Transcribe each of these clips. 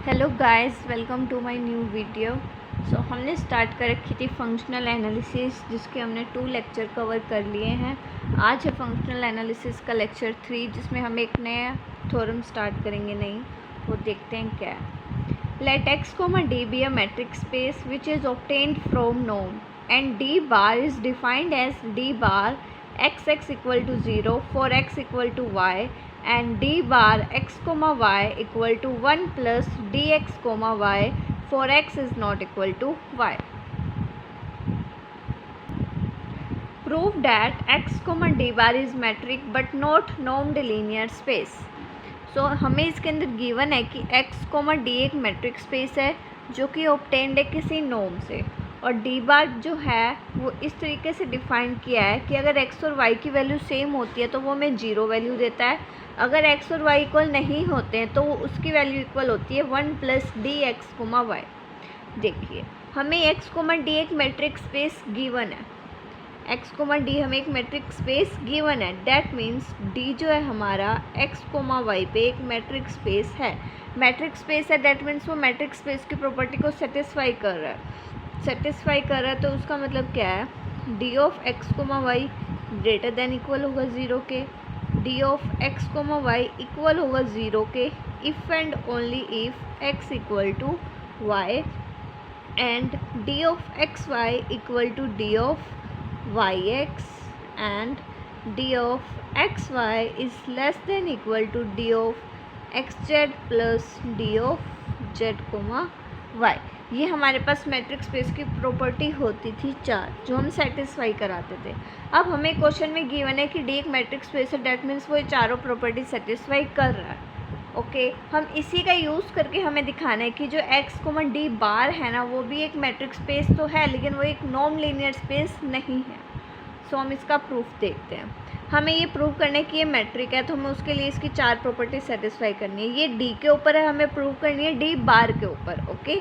Hello guys, welcome to my new video. So हमने start कर रखी थी फंक्शनल एनालिसिस, जिसके हमने 2 लेक्चर कवर कर लिए हैं। आज है फंक्शनल एनालिसिस का लेक्चर 3, जिसमें हम एक नया थ्योरम स्टार्ट करेंगे। नहीं, वो देखते हैं क्या है। Let X comma D be a metric space which is obtained from नोम and D bar is defined as D bar X X equal to 0 for X equal to Y and d bar x comma y equal to 1 plus dx comma y for x is not equal to y. Prove that x comma d bar is metric but not normed linear space. So हमें इसके अंदर given है कि x comma d एक metric space है जो कि obtained है किसी नोम से, और डी बार जो है वो इस तरीके से डिफाइन किया है कि अगर x और y की वैल्यू सेम होती है तो वो हमें 0 वैल्यू देता है। अगर x और y इक्वल नहीं होते हैं तो वो उसकी वैल्यू इक्वल होती है 1 plus D X comma Y. देखिए, हमें x कोमा डी एक मैट्रिक स्पेस गिवन है, x कोमा डी हमें एक मैट्रिक स्पेस गिवन है। डैट मीन्स d जो है हमारा x कोमा y पे एक मैट्रिक स्पेस है। मैट्रिक स्पेस है, डैट मीन्स वो मैट्रिक स्पेस की प्रॉपर्टी को सेटिस्फाई कर रहा है। तो उसका मतलब क्या है, d of x comma Y greater than equal होगा 0 के, d of x comma Y equal होगा 0 के if and only if x equal to y and d of X Y equal to d of Y X and d of X Y is less than equal to d of X Z plus d of Z comma Y. ये हमारे पास metric space की property होती थी 4, जो हम satisfy कराते थे। अब हमें क्वेश्चन में गिवन है कि डी एक मैट्रिक स्पेस है, डैट मीन्स वो ये चारों प्रॉपर्टी सेटिस्फाई कर रहा है। ओके, हम इसी का यूज़ करके हमें दिखाना है कि जो एक्स कोमा डी बार है ना, वो भी एक मैट्रिक स्पेस तो है, लेकिन वो एक नॉन लीनियर स्पेस नहीं है। सो हम इसका प्रूफ देखते हैं। हमें ये प्रूव करने की ये मैट्रिक है, तो हमें उसके लिए इसकी 4 प्रॉपर्टी सेटिस्फाई करनी है। ये डी के ऊपर है, हमें प्रूव करनी है डी बार के ऊपर। Okay,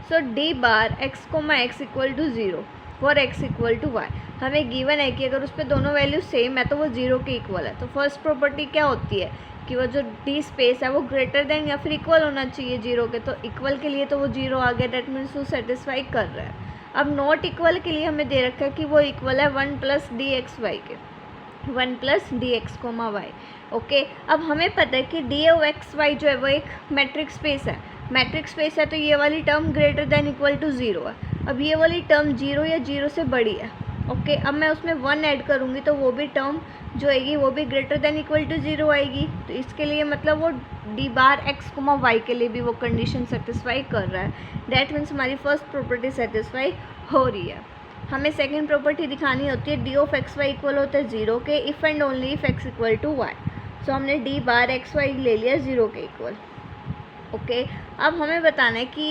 so D bar X comma X equal to 0 for X equal to Y. हमें गिवन है कि अगर उस पर दोनों वैल्यू सेम है तो वो 0 के इक्वल है। तो फर्स्ट प्रॉपर्टी क्या होती है कि वो जो डी स्पेस है वो ग्रेटर देन या फिर इक्वल होना चाहिए 0 के। तो इक्वल के लिए तो वो 0 आ गया, डेट मीन्स वो सेटिस्फाई कर रहा है। अब नॉट इक्वल के लिए हमें दे रखा है कि वो इक्वल है 1 प्लस डी एक्स वाई के, 1 plus D X comma Y. Okay, अब हमें पता है कि डी ऑफ एक्स वाई जो है वो एक मैट्रिक स्पेस है। मैट्रिक स्पेस है तो ये वाली term greater than equal to 0 है। अब ये वाली टर्म 0 या 0 से बड़ी है। ओके, अब मैं उसमें 1 ऐड करूँगी तो वो भी टर्म जो आएगी वो भी ग्रेटर देन इक्वल टू 0 आएगी। तो इसके लिए मतलब वो D bar X comma Y के लिए भी वो कंडीशन सेटिस्फाई कर रहा है। डैट मीन्स हमारी फर्स्ट प्रॉपर्टी सेटिस्फाई हो रही है। हमें सेकंड प्रॉपर्टी दिखानी होती है D of X Y equal होता है 0 के if and only if X equal to Y. So हमने डी बार एक्स वाई ले लिया 0 के इक्वल। ओके, अब हमें बताना है कि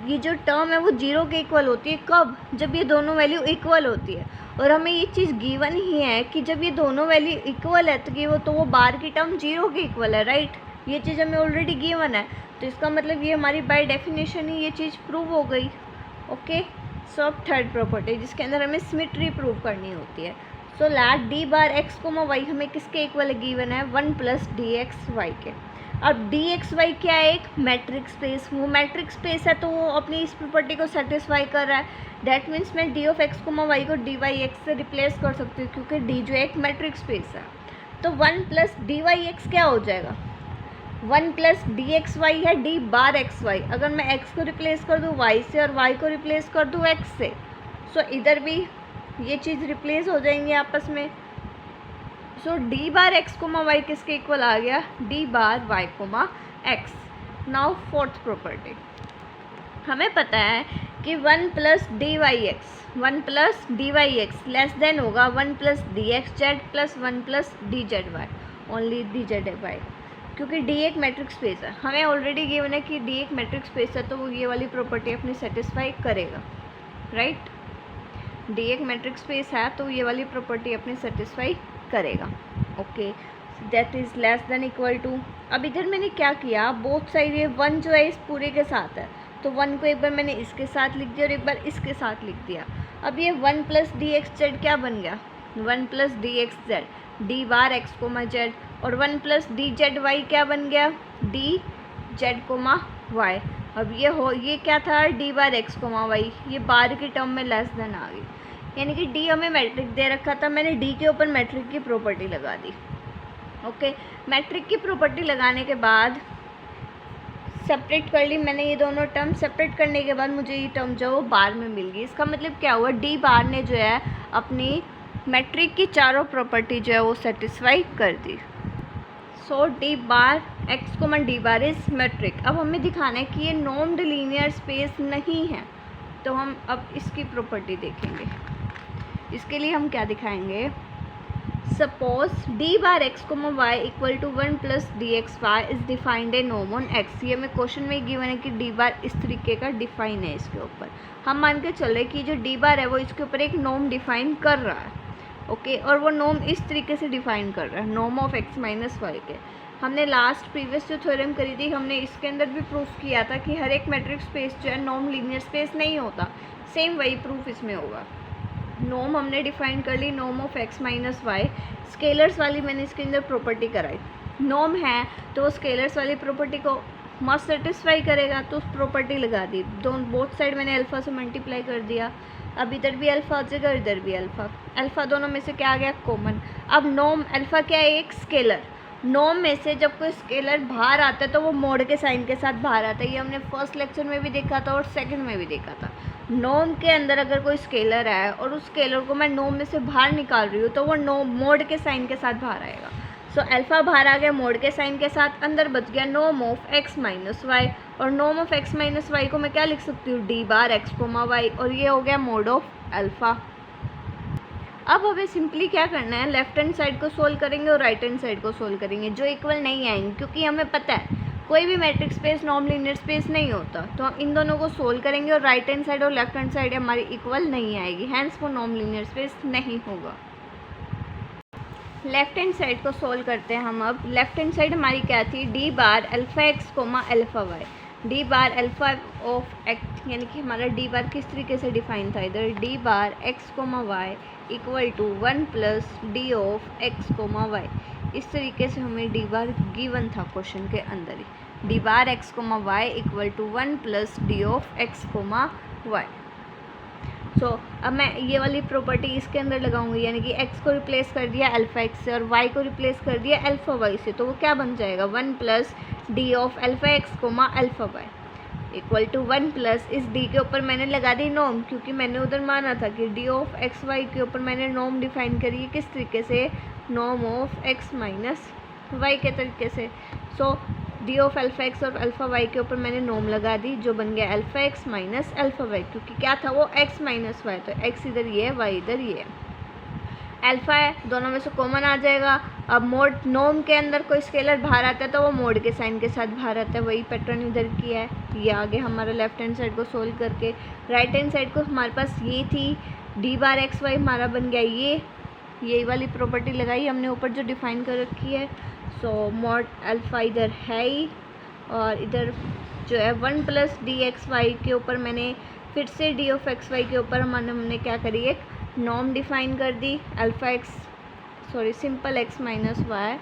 ये जो टर्म है वो 0 के इक्वल होती है कब, जब ये दोनों वैल्यू इक्वल होती है। और हमें ये चीज़ गिवन ही है कि जब ये दोनों वैल्यू इक्वल है तो वो बार की टर्म 0 के इक्वल है, राइट। ये चीज़ हमें ऑलरेडी गिवन है, तो इसका मतलब ये हमारी बाय डेफिनेशन ही ये चीज़ प्रूव हो गई। ओके, सो अब थर्ड प्रॉपर्टी जिसके अंदर हमें सिमेट्री प्रूव करनी होती है। So let D bar X comma Y हमें किसके इक्वल गिवन है, 1 प्लस डी एक्स वाई के। अब डी एक्स वाई क्या है, एक मैट्रिक स्पेस। वो मैट्रिक स्पेस है तो वो अपनी इस प्रॉपर्टी को सेटिस्फाई कर रहा है। डैट मीन्स मैं D of X comma Y को डी वाई एक्स से रिप्लेस कर सकती हूँ, क्योंकि डी जो एक मैट्रिक स्पेस है। तो 1 प्लस डी वाई एक्स क्या हो जाएगा, 1 प्लस डी एक्स वाई है डी बार एक्स वाई। अगर मैं एक्स को रिप्लेस कर दूँ वाई से और वाई को रिप्लेस कर दूँ एक्स से, सो इधर भी ये चीज़ रिप्लेस हो जाएंगी आपस में। So D bar X comma Y किसके इक्वल आ गया, D bar Y comma X. Now fourth property, हमें पता है कि 1 plus D Y X, 1 plus D Y X less than होगा 1 plus D X Z plus 1 plus D Z Y, only D Z Y, क्योंकि D एक metric space है। हमें already given है कि डी एक मैट्रिक स्पेस है तो वो ये वाली प्रॉपर्टी अपनी सेटिस्फाई करेगा, राइट। डी एक मैट्रिक स्पेस है तो ये वाली प्रॉपर्टी अपनी सेटिस्फाई करेगा। Okay, that is less than equal to. अब इधर मैंने क्या किया, बोथ साइड ये 1 जो है इस पूरे के साथ है, तो 1 को एक बार मैंने इसके साथ लिख दिया और एक बार इसके साथ लिख दिया। अब ये 1 प्लस डी एक्स जेड क्या बन गया, 1 plus D X Z D bar X comma Z, और 1 प्लस डी जेड वाई क्या बन गया, डी जेड कोमा वाई। अब ये क्या था, D bar X comma Y, ये बार की टर्म में लेस देन आ गई, यानी कि डी हमें मैट्रिक दे रखा था, मैंने डी के ऊपर मैट्रिक की प्रॉपर्टी लगा दी। ओके, मैट्रिक की प्रॉपर्टी लगाने के बाद सेपरेट कर ली मैंने ये दोनों टर्म। सेपरेट करने के बाद मुझे ये टर्म जो है वो बार में मिल गई। इसका मतलब क्या हुआ, डी बार ने जो है अपनी मैट्रिक की चारों प्रॉपर्टी जो है वो सेटिस्फाई कर दी। So D bar X comma D bar is metric. अब हमें दिखाना है कि ये नॉर्म्ड लीनियर स्पेस नहीं है, तो हम अब इसकी प्रॉपर्टी देखेंगे। इसके लिए हम क्या दिखाएंगे, suppose D bar X comma Y equal to 1 plus D X Y is defined a norm on X. ये हमें क्वेश्चन में गिवन है कि डी बार इस तरीके का डिफाइन है। इसके ऊपर हम मान के चल रहे कि जो डी बार है वो इसके ऊपर एक नॉर्म डिफाइन कर रहा है। ओके, और वो नॉर्म इस तरीके से डिफाइन कर रहा है, norm of X minus Y के। हमने लास्ट प्रीवियस जो थ्योरम करी थी, हमने इसके अंदर भी प्रूफ किया था कि हर एक मैट्रिक स्पेस जो है नॉर्म लीनियर स्पेस नहीं होता। सेम वही प्रूफ इसमें होगा। नॉर्म हमने डिफाइन कर ली, norm of X minus Y. Scalars वाली मैंने इसके अंदर प्रॉपर्टी कराई। नॉर्म है तो वो स्केलर्स वाली प्रॉपर्टी को मस्ट सेटिस्फाई करेगा, तो उस प्रॉपर्टी लगा दी। दोनों बोथ साइड मैंने अल्फ़ा से मल्टीप्लाई कर दिया। अब इधर भी अल्फ़ा आ जाएगा, इधर भी अल्फ़ा। अल्फ़ा दोनों में से क्या आ गया, कॉमन। अब नॉर्म अल्फ़ा क्या है, एक स्केलर। नॉर्म में से जब कोई स्केलर बाहर आता है तो वो मोड के साइन के साथ बाहर आता है। ये हमने फर्स्ट लेक्चर में भी देखा था और सेकंड में भी देखा था। नॉर्म के अंदर अगर कोई स्केलर है और उस स्केलर को मैं नॉर्म में से बाहर निकाल रही हूँ तो वो मोड के साइन के साथ बाहर आएगा। सो अल्फ़ा बाहर आ गया मोड के साइन के साथ, अंदर बच गया norm of X minus Y. और norm of X minus Y को मैं क्या लिख सकती हूँ, D bar X comma Y, और ये हो गया मोड ऑफ अल्फ़ा। अब हमें सिंपली क्या करना है, लेफ्ट हैंड साइड को सोल्व करेंगे और राइट हैंड साइड को सोल्व करेंगे, जो इक्वल नहीं आएंगे, क्योंकि हमें पता है कोई भी matric space norm linear space नहीं होता। तो हम इन दोनों को सोल्व करेंगे और राइट हैंड साइड और लेफ्ट हैंड साइड हमारी इक्वल नहीं आएगी, हैंस वो नॉर्म लीनियर स्पेस नहीं होगा। लेफ्ट हैंड साइड को सोल्व करते हैं हम। अब लेफ्ट हैंड साइड हमारी क्या थी, D bar alpha X comma alpha Y. D bar alpha of X, यानी कि हमारा डी बार किस तरीके से डिफाइन था, इधर D bar X comma Y equal to 1 plus D of X comma Y. इस तरीके से हमें डी बार गिवन था क्वेश्चन के अंदर ही, D bar X comma Y equal to 1 plus D of X comma Y. So अब मैं ये वाली प्रॉपर्टी इसके अंदर लगाऊंगी, यानी कि x को रिप्लेस कर दिया अल्फ़ा एक्स से और y को रिप्लेस कर दिया अल्फ़ा वाई से, तो वो क्या बन जाएगा, 1 plus D of alpha X comma alpha Y equal to 1 plus इस d के ऊपर मैंने लगा दी नॉर्म, क्योंकि मैंने उधर माना था कि डी ऑफ एक्स वाई के ऊपर मैंने नॉर्म डिफाइन करी है किस तरीके से, norm of X minus Y के तरीके से। So D of alpha X और अल्फ़ा वाई के ऊपर मैंने नॉर्म लगा दी, जो बन गया alpha X minus alpha Y, क्योंकि क्या था वो एक्स माइनस वाई, तो एक्स इधर ये है, वाई इधर ये है। अल्फ़ा है, दोनों में से कॉमन आ जाएगा। अब मोड नॉर्म के अंदर कोई स्केलर बाहर आता है तो वो मोड के साइन के साथ बाहर आता है, वही पैटर्न इधर किया है। ये आगे हमारा लेफ्ट हैंड साइड को सोल्व करके, राइट हैंड साइड को हमारे पास ये थी डी बार एक्स वाई, हमारा बन गया ये वाली प्रॉपर्टी लगाई हमने ऊपर जो डिफाइन कर रखी है। सो मॉड अल्फ़ा इधर है ही, और इधर जो है 1 प्लस डी एक्स वाई के ऊपर मैंने फिर से डी ऑफ एक्स वाई के ऊपर हमने क्या करी, एक नॉर्म डिफाइन कर दी, alpha X simple X minus Y.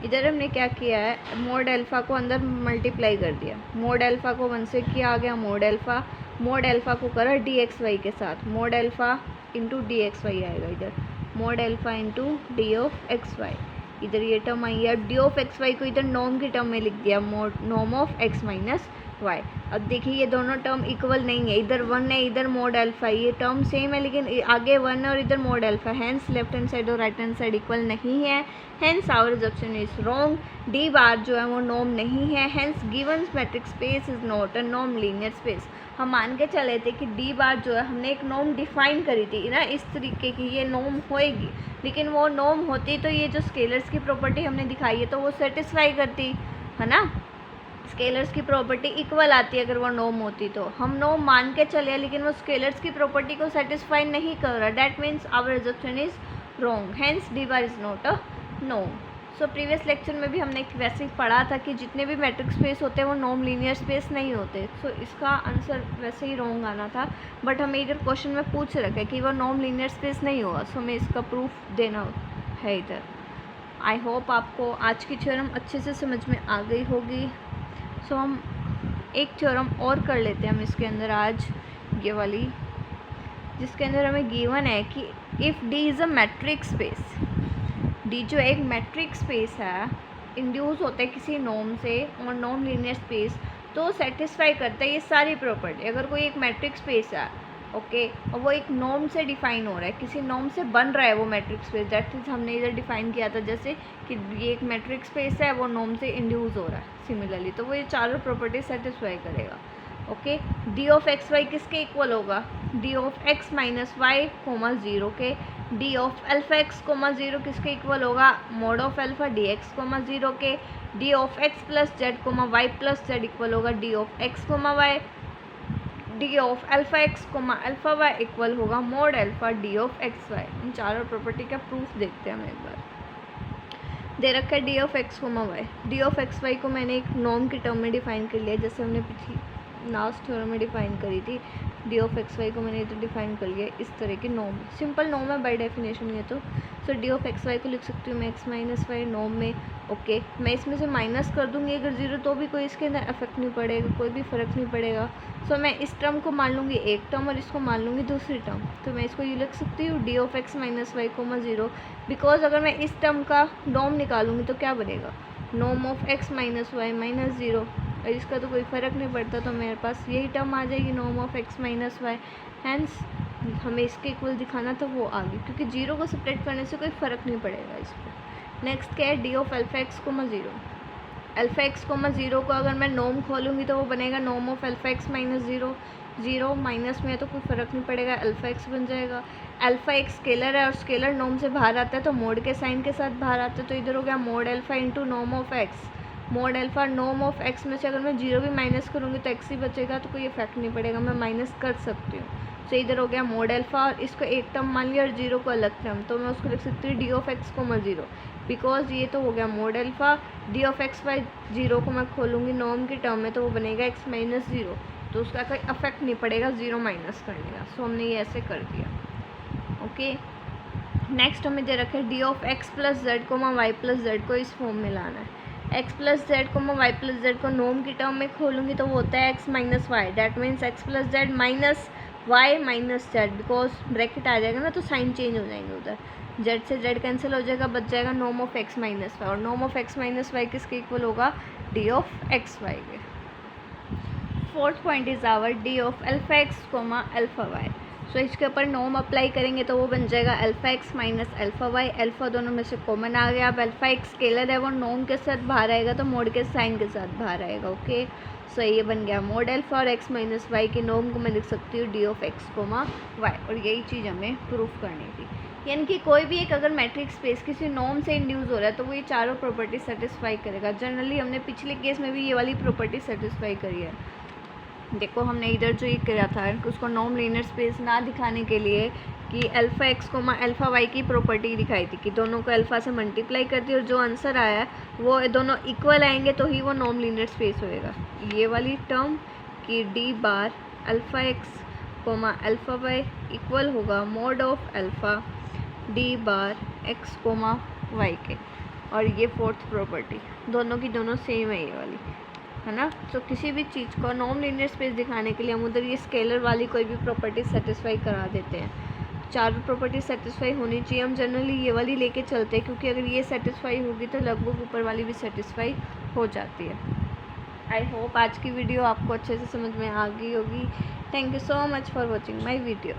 इधर हमने क्या किया है, मोड अल्फ़ा को अंदर मल्टीप्लाई कर दिया, मोड अल्फ़ा को 1 से किया, आ गया मोड अल्फ़ा को करा डी एक्स वाई के साथ, mod alpha into D X Y आएगा इधर, mod alpha into D of X Y, इधर ये टर्म आई है। डी ऑफ एक्स वाई को इधर नॉर्म की टर्म में लिख दिया, norm of X minus Y. अब देखिए ये दोनों टर्म इक्वल नहीं है, इधर 1 है इधर मोड अल्फ़ा, ये टर्म सेम है लेकिन आगे 1 है और इधर mod alpha, hence left hand side और राइट हैंड साइड इक्वल नहीं है, hence our assumption is wrong. D bar जो है वो नॉर्म नहीं है, hence given metric space is not a norm linear space. हम मान के चले थे कि डी बार जो है हमने एक नॉर्म डिफाइन करी थी ना, इस तरीके की ये नॉर्म होएगी, लेकिन वो नॉर्म होती तो ये जो स्केलर्स की प्रॉपर्टी हमने दिखाई है तो वो सेटिस्फाई करती है ना, स्केलर्स की प्रॉपर्टी इक्वल आती है अगर वो नॉर्म होती, तो हम नॉर्म मान के चले लेकिन वो स्केलर्स की प्रॉपर्टी को सेटिस्फाई नहीं कर रहा, that means our assumption is wrong, hence D bar is not a norm. So previous lecture में भी हमने वैसे ही पढ़ा था कि जितने भी मैट्रिक स्पेस होते हैं वो नॉर्म लीनियर स्पेस नहीं होते, सो इसका आंसर वैसे ही रॉन्ग आना था, बट हमें इधर क्वेश्चन में पूछ रखा है कि वो नॉर्म लीनियर स्पेस नहीं होगा, सो हमें इसका प्रूफ देना है इधर। आई होप आपको आज की थ्योरम अच्छे से समझ में आ गई होगी। सो हम एक थ्योरम और कर लेते हैं हम इसके अंदर आज, ये वाली, जिसके अंदर हमें गिवन है कि if D is a metric space, D जो एक मैट्रिक स्पेस है, इंड्यूस होता है किसी नॉर्म से और नॉन लीनियर स्पेस, तो सेटिस्फाई करता है ये सारी प्रॉपर्टी। अगर कोई एक मैट्रिक स्पेस है, ओके, और वो एक नॉर्म से डिफाइन हो रहा है, किसी नॉर्म से बन रहा है वो मैट्रिक स्पेस, दैट इज हमने इधर डिफाइन किया था जैसे कि ये एक मैट्रिक स्पेस है, वो नॉर्म से इंड्यूस हो रहा है सिमिलरली, तो वो ये चारों प्रॉपर्टी सेटिस्फाई करेगा। Okay, D of X Y किसके इक्वल होगा? D of X minus Y comma zero के। D of alpha X comma zero किसके इक्वल होगा? Mod of alpha D X comma zero के। D of X plus Z comma Y plus Z equal होगा D of X comma Y. D of alpha X comma alpha Y equal होगा mod alpha D of X Y. इन चारों property का proof देखते हैं हम एक बार। दे रखा है D of X comma Y. D of X Y को मैंने एक नॉर्म की टर्म में डिफाइन कर लिया, जैसे हमने पिछली लास्ट थ्योरम में डिफाइन करी थी। डी ऑफ एक्स वाई को मैंने इधर डिफाइन कर लिया इस तरह की नॉर्म, सिंपल नॉर्म है बाय डेफिनेशन ये तो। सो डी ऑफ एक्स वाई को लिख सकती हूँ मैं एक्स माइनस वाई नॉर्म में। ओके, मैं इसमें से माइनस कर दूँगी अगर ज़ीरो, तो भी कोई इसके अंदर इफेक्ट नहीं पड़ेगा, कोई भी फ़र्क नहीं पड़ेगा। सो मैं इस टर्म को मान लूँगी एक टर्म और इसको मान लूँगी दूसरी टर्म, तो मैं इसको ये लिख सकती हूँ D of X minus Y comma zero. Because अगर मैं इस टर्म का नॉर्म निकालूंगी तो क्या बनेगा? Norm of X minus Y minus zero, और इसका तो कोई फ़र्क नहीं पड़ता, तो मेरे पास यही टर्म आ जाएगी norm of X minus Y. Hence हमें इसके इक्वल दिखाना था, वो आ गई, क्योंकि जीरो को सेपरेट करने से कोई फ़र्क नहीं पड़ेगा इस पर। नेक्स्ट क्या है? D of alpha X comma zero. Alpha X comma zero को अगर मैं नॉर्म खोलूँगी तो वो बनेगा norm of alpha X minus zero. Zero minus में है तो कोई फ़र्क नहीं पड़ेगा, अल्फा एक्स बन जाएगा। अल्फा एक स्केलर है और स्केलर नॉर्म से बाहर आता है तो मोड के साइन के साथ बाहर आता है, तो इधर हो गया mod alpha into norm of x. Mode alpha norm of x में से अगर मैं जीरो भी माइनस करूँगी तो एक्स ही बचेगा, तो कोई इफेक्ट नहीं पड़ेगा, मैं माइनस कर सकती हूँ। तो इधर हो गया मोड अल्फा, और इसको एक टर्म मान लिया और जीरो को अलग टर्म, तो मैं उसको लिख सकती हूँ D of X comma zero. Because ये तो हो गया mod alpha, D of x by zero को मैं खोलूँगी नॉर्म की टर्म में तो वो बनेगा एक्स माइनस ज़ीरो, तो उसका कोई अफेक्ट नहीं पड़ेगा ज़ीरो माइनस करने का। सो हमने ये ऐसे कर दिया। ओके, नेक्स्ट हमें दे रखा है D of X plus Z comma Y plus Z को इस फॉर्म में लाना है। X plus Z comma Y plus Z को नॉर्म की टर्म में खोलूँगी तो वो होता है X minus Y, that means X plus Z minus Y minus Z, because bracket आ जाएगा ना तो साइन चेंज हो जाएंगे उधर, जेड से जेड कैंसिल हो जाएगा, बच जाएगा norm of X minus Y, और norm of X minus Y किसके इक्वल होगा? डी ऑफ एक्स वाई के। Fourth point is our D of alpha X comma alpha Y. So इसके ऊपर नॉर्म अप्लाई करेंगे तो वो बन जाएगा alpha X minus alpha Y. Alpha दोनों में से कॉमन आ गया। अब अल्फा एक स्केलर है, वो नॉर्म के साथ बाहर आएगा तो मोड के साइन के साथ बाहर आएगा। ओके, सो ये बन गया मोड अल्फा, और एक्स माइनस वाई के नॉर्म को मैं लिख सकती हूँ D of X comma Y, और यही चीज़ हमें प्रूफ करनी थी। यानी कि कोई भी एक अगर मैट्रिक स्पेस किसी नॉर्म से इंड्यूस हो रहा है तो वो ये चारों प्रॉपर्टी सेटिस्फाई करेगा। जनरली हमने पिछले केस में भी ये वाली प्रॉपर्टी सेटिस्फाई करी है। देखो हमने इधर जो ये किया था उसको नॉर्म लीनियर स्पेस ना दिखाने के लिए कि alpha X comma alpha Y की प्रॉपर्टी दिखाई थी कि दोनों को अल्फ़ा से मल्टीप्लाई करती है और जो आंसर आया वो दोनों इक्वल आएंगे तो ही वो नॉर्म लीनियर स्पेस होएगा। ये वाली टर्म कि D bar alpha X comma alpha Y equal होगा mod of alpha D bar X comma Y के, और ये फोर्थ प्रॉपर्टी दोनों की दोनों सेम है ये वाली, है ना। तो किसी भी चीज़ को नॉन लीनियर स्पेस दिखाने के लिए हम उधर ये स्केलर वाली कोई भी प्रॉपर्टी सेटिस्फाई करा देते हैं। चारों प्रॉपर्टी सेटिस्फाई होनी चाहिए, हम जनरली ये वाली लेके चलते हैं क्योंकि अगर ये सेटिस्फाई होगी तो लगभग ऊपर वाली भी सेटिस्फाई हो जाती है। आई होप आज की वीडियो आपको अच्छे से समझ में आ गई होगी। Thank you so much for watching my video.